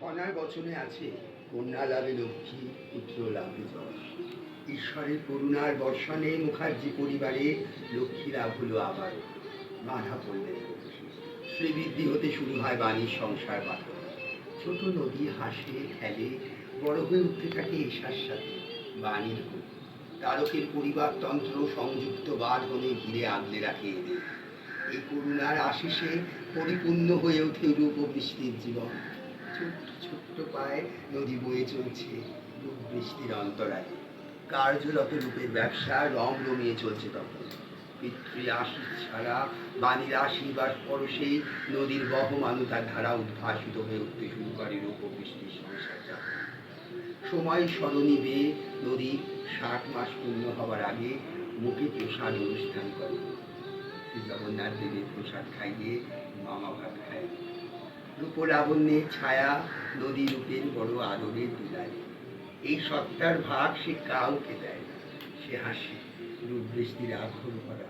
কণার বচনে আছে কন্যা লাভে লক্ষ্মী, পুত্র লাভে যশ। ঈশ্বরের করুণার বর্ষণে মুখার্জি পরিবারে লক্ষ্মী লাভ হলো আবার। বাধা পড়লেন শ্রীবৃদ্ধি হতে শুরু হয় বাণীর সংসার বাঁধন। ছোট নদী হাসে খেলে বড় হয়ে উঠতে থাকে ঈশার সাথে বাণীর গতি। তারকের পরিবারতন্ত্র সংযুক্ত বাঁধনে ঘিরে আগলে রাখে এদের। এই করুণার আশিসে পরিপূর্ণ হয়ে ওঠে রূপ ও বৃষ্টির জীবন। ছোট্ট ছোট্ট পায়ে নদী বয়ে চলছে রূপ বৃষ্টির অন্তরায়। কার্যরত রূপের ব্যবসা রং রমিয়ে চলছে তখন। পিতৃ আশীষ ছাড়া বাণীর আশীর্বাদ পরশে নদীর বহমানতার ধারা উদ্ভাসিত হয়ে উঠতে শুরু করে রূপ ও বৃষ্টির সংসার যাপন। সময় সরণি বেয়ে নদীর 60 মাস পূর্ণ হবার আগে মুখে প্রসাদ অনুষ্ঠান করে। শ্রী জগন্নাথ দেবের প্রসাদ খাইয়ে মামা ভাত খায়। রূপ লাবণ্যের ছায়া নদী রূপের বড় আদরের দুলায়। এই সত্তার ভাগ সে কাউকে দেয় না। সে হাসে রূপ বৃষ্টির আঘর ভরা।